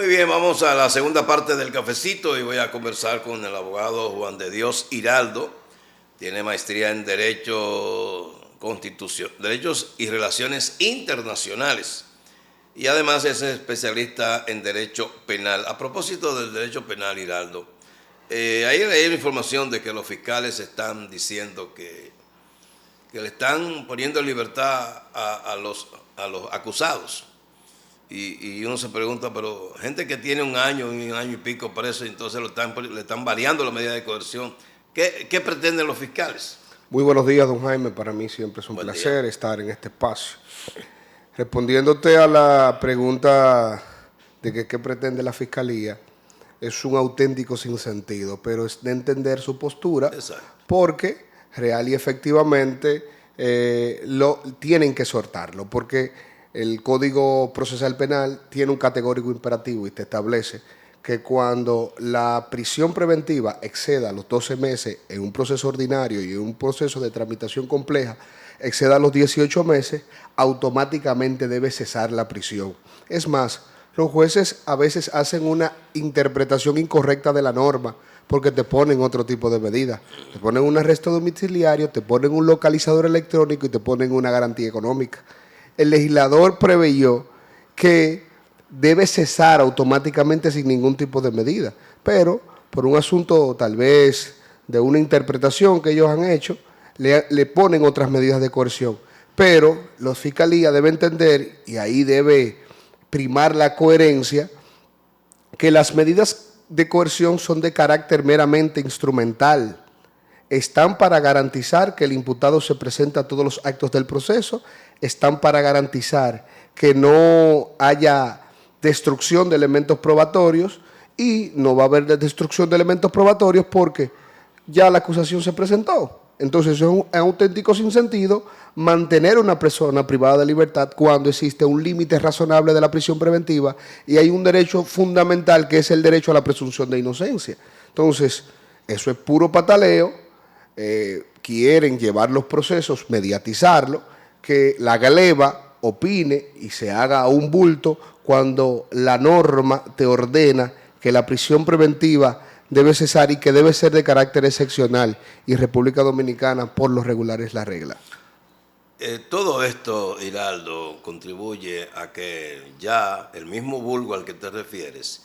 Muy bien, vamos a la segunda parte del cafecito y voy a conversar con el abogado Juan de Dios Hiraldo. Tiene maestría en Derechos y Relaciones Internacionales y además es especialista en Derecho Penal. A propósito del Derecho Penal, Hiraldo, ayer leí la información de que los fiscales están diciendo que le están poniendo en libertad a los acusados. Y uno se pregunta, pero gente que tiene un año y pico preso, entonces le están variando la medida de coerción. ¿Qué pretenden los fiscales? Muy buenos días, don Jaime. Para mí siempre es un placer estar en este espacio. Respondiéndote a la pregunta de que qué pretende la Fiscalía, es un auténtico sinsentido, pero es de entender su postura. Exacto. Porque real y efectivamente tienen que soltarlo, porque el Código Procesal Penal tiene un categórico imperativo y te establece que cuando la prisión preventiva exceda los 12 meses en un proceso ordinario y en un proceso de tramitación compleja, exceda los 18 meses, automáticamente debe cesar la prisión. Es más, los jueces a veces hacen una interpretación incorrecta de la norma porque te ponen otro tipo de medidas. Te ponen un arresto domiciliario, te ponen un localizador electrónico y te ponen una garantía económica. El legislador preveyó que debe cesar automáticamente sin ningún tipo de medida, pero por un asunto tal vez de una interpretación que ellos han hecho, le ponen otras medidas de coerción. Pero la Fiscalía debe entender, y ahí debe primar la coherencia, que las medidas de coerción son de carácter meramente instrumental. Están para garantizar que el imputado se presenta a todos los actos del proceso, están para garantizar que no haya destrucción de elementos probatorios y no va a haber destrucción de elementos probatorios porque ya la acusación se presentó. Entonces es un auténtico sinsentido mantener a una persona privada de libertad cuando existe un límite razonable de la prisión preventiva y hay un derecho fundamental que es el derecho a la presunción de inocencia. Entonces, eso es puro pataleo. Quieren llevar los procesos, mediatizarlo, que la gleba opine y se haga un bulto cuando la norma te ordena que la prisión preventiva debe cesar y que debe ser de carácter excepcional y República Dominicana por lo regular es la regla. Todo esto, Hiraldo, contribuye a que ya el mismo vulgo al que te refieres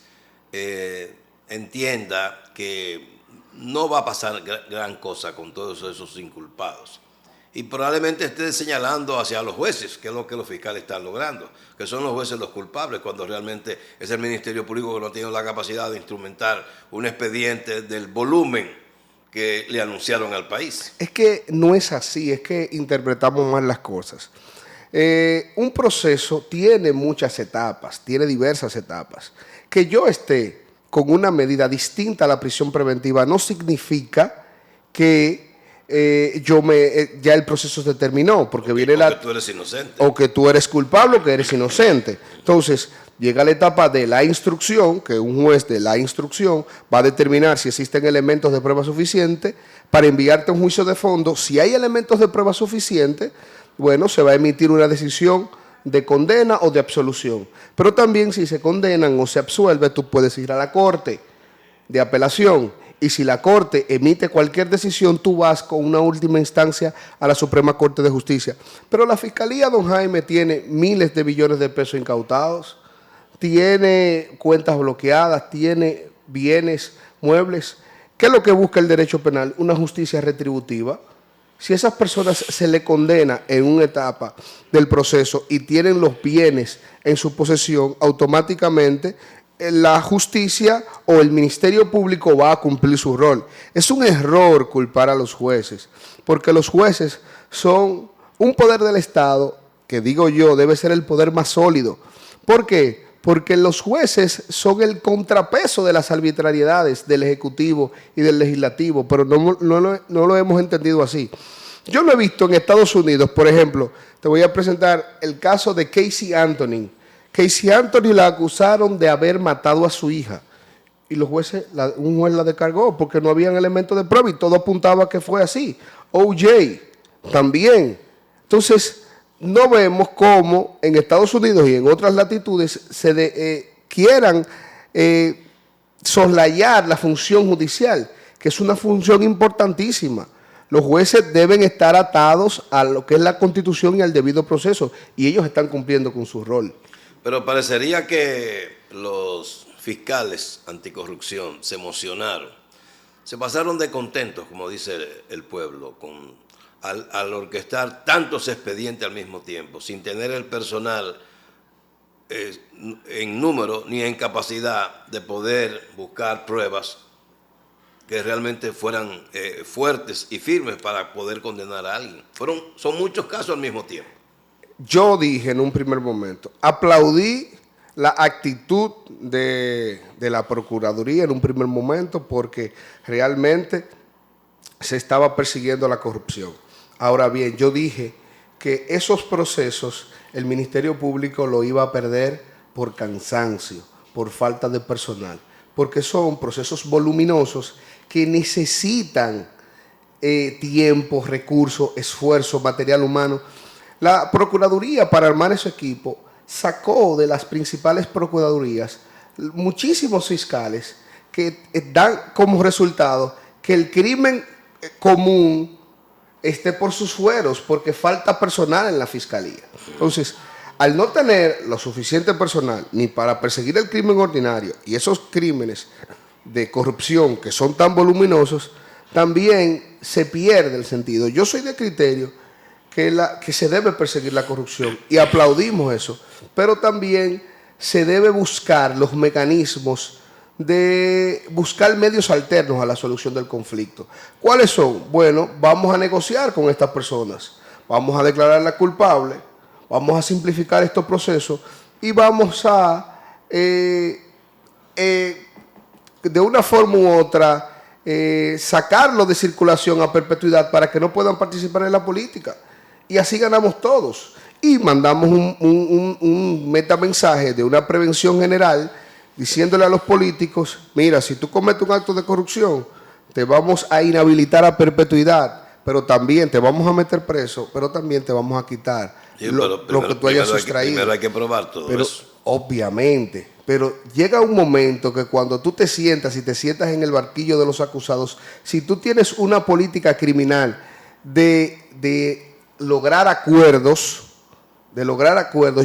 entienda que no va a pasar gran cosa con todos esos inculpados. Y probablemente esté señalando hacia los jueces, que es lo que los fiscales están logrando, que son los jueces los culpables, cuando realmente es el Ministerio Público que no tiene la capacidad de instrumentar un expediente del volumen que le anunciaron al país. Es que no es así, es que interpretamos mal las cosas. Un proceso tiene muchas etapas, tiene diversas etapas. Que yo esté con una medida distinta a la prisión preventiva no significa que ya el proceso se terminó, porque viene que tú eres inocente. O que tú eres culpable o que eres inocente. Entonces, llega la etapa de la instrucción, que un juez de la instrucción va a determinar si existen elementos de prueba suficiente para enviarte a un juicio de fondo. Si hay elementos de prueba suficiente, bueno, se va a emitir una decisión de condena o de absolución. Pero también si se condenan o se absuelve, tú puedes ir a la corte de apelación. Y si la Corte emite cualquier decisión, tú vas con una última instancia a la Suprema Corte de Justicia. Pero la Fiscalía, don Jaime, tiene miles de billones de pesos incautados, tiene cuentas bloqueadas, tiene bienes, muebles. ¿Qué es lo que busca el derecho penal? Una justicia retributiva. Si a esas personas se le condena en una etapa del proceso y tienen los bienes en su posesión, automáticamente la justicia o el Ministerio Público va a cumplir su rol. Es un error culpar a los jueces, porque los jueces son un poder del Estado que, digo yo, debe ser el poder más sólido. ¿Por qué? Porque los jueces son el contrapeso de las arbitrariedades del Ejecutivo y del Legislativo, pero no lo hemos entendido así. Yo lo he visto en Estados Unidos, por ejemplo, te voy a presentar el caso de Casey Anthony. Casey Anthony la acusaron de haber matado a su hija y los jueces, un juez la descargó porque no habían elementos de prueba y todo apuntaba a que fue así. O.J. también. Entonces, no vemos cómo en Estados Unidos y en otras latitudes quieran soslayar la función judicial, que es una función importantísima. Los jueces deben estar atados a lo que es la Constitución y al debido proceso, y ellos están cumpliendo con su rol. Pero parecería que los fiscales anticorrupción se emocionaron, se pasaron de contentos, como dice el pueblo, al orquestar tantos expedientes al mismo tiempo, sin tener el personal en número ni en capacidad de poder buscar pruebas que realmente fueran fuertes y firmes para poder condenar a alguien. Son muchos casos al mismo tiempo. Yo dije en un primer momento, aplaudí la actitud de la Procuraduría en un primer momento porque realmente se estaba persiguiendo la corrupción. Ahora bien, yo dije que esos procesos el Ministerio Público lo iba a perder por cansancio, por falta de personal, porque son procesos voluminosos que necesitan tiempo, recursos, esfuerzo, material humano. La Procuraduría, para armar ese equipo, sacó de las principales procuradurías muchísimos fiscales que dan como resultado que el crimen común esté por sus fueros, porque falta personal en la fiscalía. Entonces, al no tener lo suficiente personal ni para perseguir el crimen ordinario y esos crímenes de corrupción que son tan voluminosos, también se pierde el sentido. Yo soy de criterio que se debe perseguir la corrupción y aplaudimos eso, pero también se debe buscar los mecanismos de buscar medios alternos a la solución del conflicto. ¿Cuáles son? Bueno, vamos a negociar con estas personas, vamos a declararla culpable, vamos a simplificar estos procesos y vamos a, de una forma u otra, sacarlo de circulación a perpetuidad para que no puedan participar en la política. Y así ganamos todos. Y mandamos un metamensaje de una prevención general diciéndole a los políticos, mira, si tú cometes un acto de corrupción, te vamos a inhabilitar a perpetuidad, pero también te vamos a meter preso, pero también te vamos a quitar lo que tú hayas sustraído. Primero hay que probar todo eso. Obviamente, pero llega un momento que cuando tú te sientas en el barquillo de los acusados, si tú tienes una política criminal de lograr acuerdos,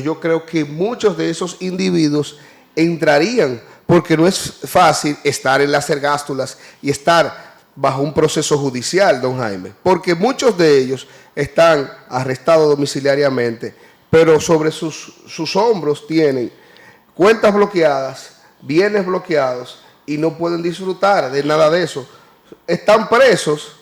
yo creo que muchos de esos individuos entrarían, porque no es fácil estar en las ergástulas y estar bajo un proceso judicial, don Jaime, porque muchos de ellos están arrestados domiciliariamente, pero sobre sus hombros tienen cuentas bloqueadas, bienes bloqueados y no pueden disfrutar de nada de eso. Están presos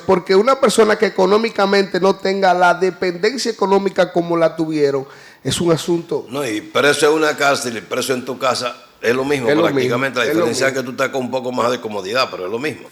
porque una persona que económicamente no tenga la dependencia económica como la tuvieron, es un asunto. No, y preso en una cárcel y preso en tu casa es lo mismo, prácticamente. La diferencia es que tú estás con un poco más de comodidad, pero es lo mismo.